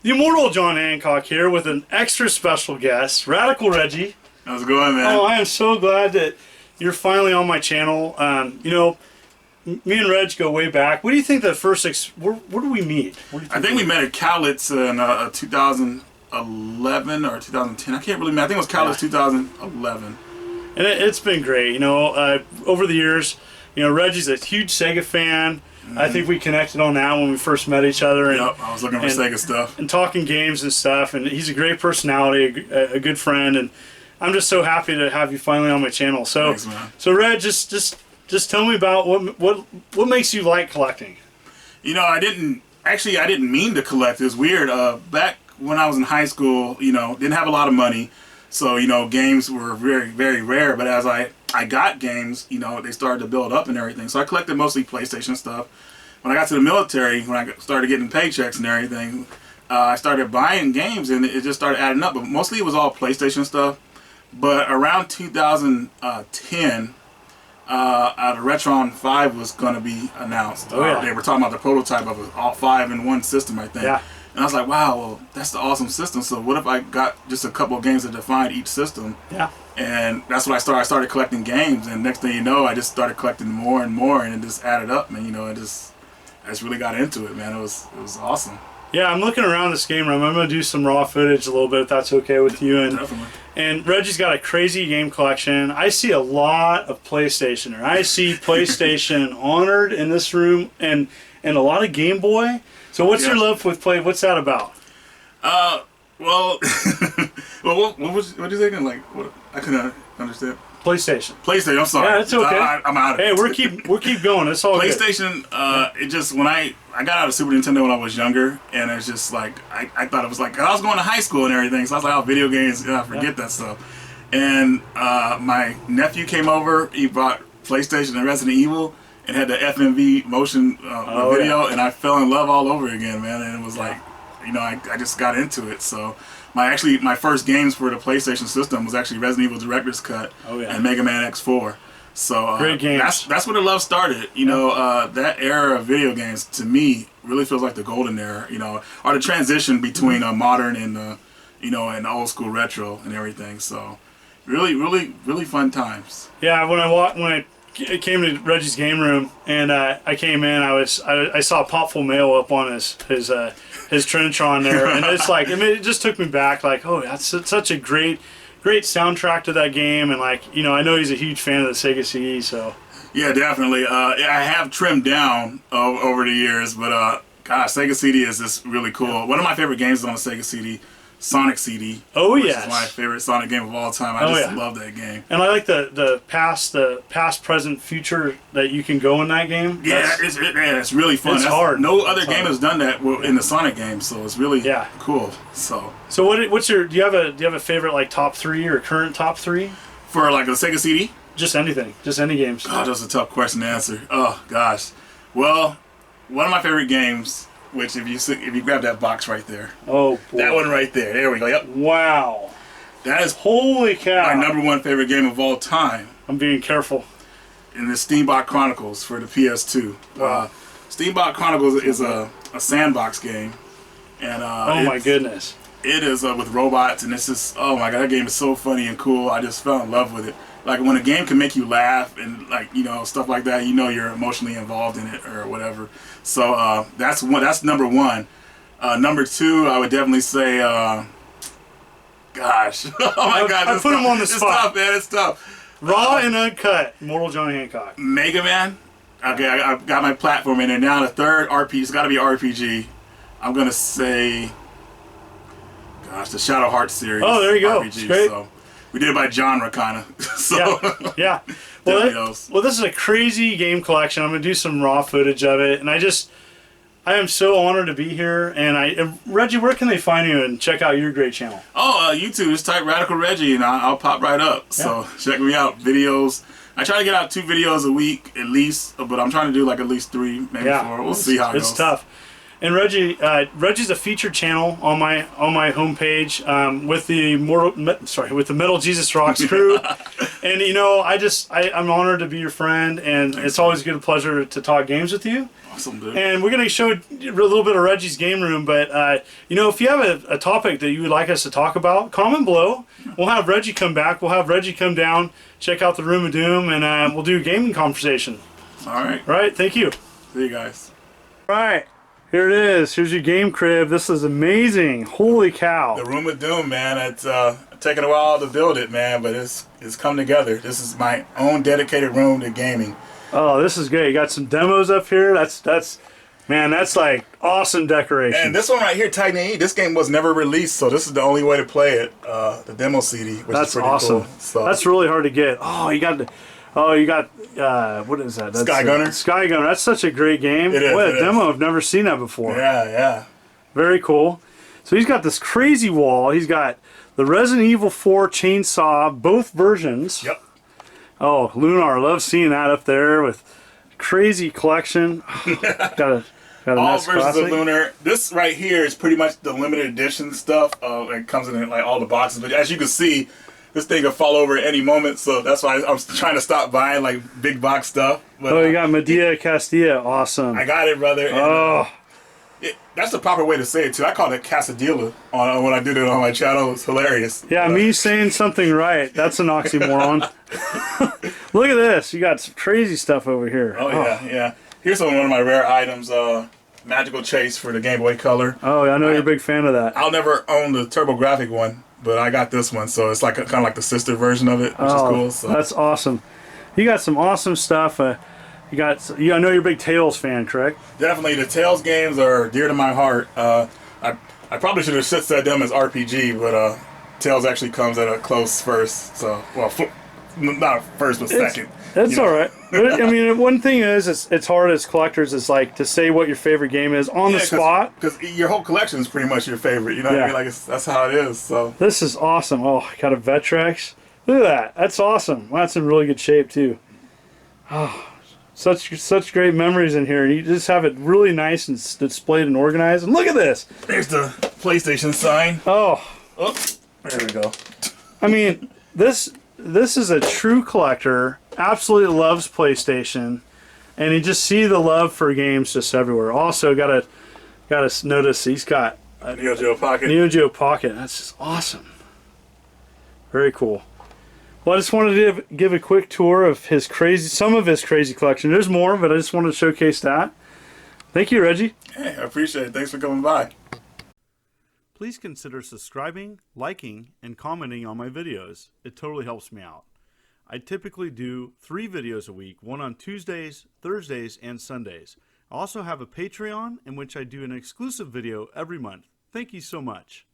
The immortal John Hancock here with an extra special guest, Radical Reggie. How's it going, man? Oh, I am so glad that you're finally on my channel. You know, me and Reg go way back. What do you think the first, where do we meet? I think we met at Cowlitz in 2011 or 2010. I can't really remember. I think it was Cowlitz 2011. And it's been great. You know, over the years, you know, Reggie's a huge Sega fan. I think we connected on that when we first met each other. And, yep, I was looking for Sega stuff. And talking games and stuff. And he's a great personality, a good friend. And I'm just so happy to have you finally on my channel. So, thanks, man. So Reg, just tell me about what makes you like collecting. You know, I didn't mean to collect. It was weird. Back when I was in high school, you know, didn't have a lot of money. So, you know, games were very, very rare. But as I got games, you know, they started to build up and everything. So I collected mostly PlayStation stuff. When I got to the military, when I started getting paychecks and everything, I started buying games and it just started adding up. But mostly it was all PlayStation stuff. But around 2010, the Retron 5 was going to be announced. Oh, yeah. They were talking about the prototype of an all 5-in-1 system, I think. Yeah. And I was like, wow, well, that's the awesome system. So what if I got just a couple of games that defined each system? Yeah. And that's what I started. I started collecting games, and next thing you know, I just started collecting more and more, and it just added up, man. You know, I just really got into it, man. It was awesome. Yeah, I'm looking around this game room. I'm going to do some raw footage a little bit if that's okay with you. And Definitely. And Reggie's got a crazy game collection. I see a lot of PlayStation. And I see PlayStation honored in this room and a lot of Game Boy. So what's your love with play? What's that about? Well, well, what you thinking? Like, what? I couldn't understand. PlayStation. PlayStation. I'm sorry. Yeah, it's okay. I'm out of it. Hey, we're keep going. It's all PlayStation. Good. It just when I got out of Super Nintendo when I was younger, and it's just like I thought it was like I was going to high school and everything, so I was like, oh, video games. I forget that stuff. And my nephew came over. He brought PlayStation and Resident Evil, and had the FMV motion video, and I fell in love all over again, man. And it was like, you know, I just got into it. So my first games for the PlayStation system was actually Resident Evil Director's Cut and Mega Man X4. So great games. That's where the love started. You know, that era of video games to me really feels like the golden era. You know, or the transition between modern and you know, and old school retro and everything. So really, really, really fun times. Yeah, when I came to Reggie's game room and I came in, I saw Popful Mail up on his Trinitron there, and it's like, I mean, it just took me back, like, oh, that's such a great soundtrack to that game, and like, you know, I know he's a huge fan of the Sega CD, so. Yeah, definitely. I have trimmed down over the years, but gosh, Sega CD is just really cool. Yeah. One of my favorite games is on the Sega CD. Sonic CD. Oh, which yes. is my favorite Sonic game of all time. I just love that game. And I like the past, present, future that you can go in that game. Yeah, it's really fun. It's hard. No other game has done that in the Sonic game, so it's really cool. So what's your do you have a favorite like top 3 or current top 3 for like a Sega CD? Just anything, just any games. Oh, that's a tough question to answer. Oh gosh, well, one of my favorite games. Which, if you grab that box right there, oh boy. That one right there, there we go. Yep. Wow, that is holy cow! My #1 favorite game of all time. I'm being careful. In the Steambot Chronicles for the PS2. Wow. Steambot Chronicles is a sandbox game, and oh my goodness, it is with robots, and it's just, oh my god, that game is so funny and cool. I just fell in love with it. Like when a game can make you laugh and like, you know, stuff like that, you know, you're emotionally involved in it or whatever. So that's #1. #2, I would definitely say, gosh, oh my god, I put him on the spot. It's tough, man. It's tough. Raw and uncut, Immortal John Hancock. Mega Man. Okay, I've got my platform in there now. The third RPG, it's got to be RPG. I'm gonna say, gosh, the Shadow Heart series. Oh, there you go. RPG, great. So we did it by genre, kind of. So yeah. Well, this is a crazy game collection. I'm gonna do some raw footage of it, and I am so honored to be here. And Reggie, where can they find you and check out your great channel? Oh, YouTube. Just type Radical Reggie, and I'll pop right up. Yeah. So check me out. Videos. I try to get out 2 videos a week at least, but I'm trying to do like at least 3, maybe 4. We'll see how it goes. It's tough. And Reggie, Reggie's a featured channel on my homepage with the Metal Jesus Rocks crew. And you know, I'm honored to be your friend, and it's always a pleasure to talk games with you. Awesome, dude. And we're gonna show a little bit of Reggie's game room, but you know, if you have a topic that you would like us to talk about, comment below. We'll have Reggie come back. We'll have Reggie come down, check out the Room of Doom, and we'll do a gaming conversation. All right. All right. Thank you. See you guys. All right. Here it is. Here's your game crib. This is amazing. Holy cow. The Room of Doom, man. It's taken a while to build it, man, but it's come together. This is my own dedicated room to gaming. Oh, this is great. You got some demos up here. That's like awesome decoration. And this one right here, Titan AE, this game was never released, so this is the only way to play it. The demo CD, which that's is pretty awesome. cool. So that's really hard to get. Oh, you got what is that? That's Sky Gunner. Sky Gunner. That's such a great game. It is. What a demo! I've never seen that before. Yeah. Very cool. So he's got this crazy wall. He's got the Resident Evil 4 chainsaw, both versions. Yep. Oh, Lunar, love seeing that up there with crazy collection. got a All nice versions classic. of Lunar. This right here is pretty much the limited edition stuff. It comes in like all the boxes, but as you can see, this thing could fall over at any moment. So that's why I'm trying to stop buying like big box stuff. But, oh, you got Medea Castilla. Awesome. I got it, brother. And, Oh, that's the proper way to say it too. I called it Casadilla when I did it on my channel. It's hilarious. yeah, me saying something right. That's an oxymoron. Look at this. You got some crazy stuff over here. Oh yeah. Here's one of my rare items. Magical Chase for the Game Boy Color. Oh, I know you're a big fan of that. I'll never own the TurboGrafx one, but I got this one, so it's like kind of like the sister version of it, which is cool. So. That's awesome. You got some awesome stuff. I know you're a big Tales fan, correct? Definitely, the Tales games are dear to my heart. I probably should have said them as RPG, but Tales actually comes at a close first. So, well, not first, but second. That's all right. But, I mean, one thing is, it's hard as collectors is like to say what your favorite game is on the spot. Because your whole collection is pretty much your favorite. You know what I mean? Like that's how it is. So this is awesome. Oh, I got a Vectrex. Look at that. That's awesome. Well, that's in really good shape too. Oh, such great memories in here. You just have it really nice and displayed and organized. And look at this. There's the PlayStation sign. Oh, There we go. I mean, this is a true collector. Absolutely loves PlayStation, and you just see the love for games just everywhere. Also, gotta notice he's got a Neo Geo Pocket. Neo Geo Pocket. That's just awesome. Very cool. Well, I just wanted to give a quick tour of some of his crazy collection. There's more, but I just wanted to showcase that. Thank you, Reggie. Hey, I appreciate it. Thanks for coming by. Please consider subscribing, liking, and commenting on my videos. It totally helps me out. I typically do 3 videos a week, one on Tuesdays, Thursdays, and Sundays. I also have a Patreon in which I do an exclusive video every month. Thank you so much.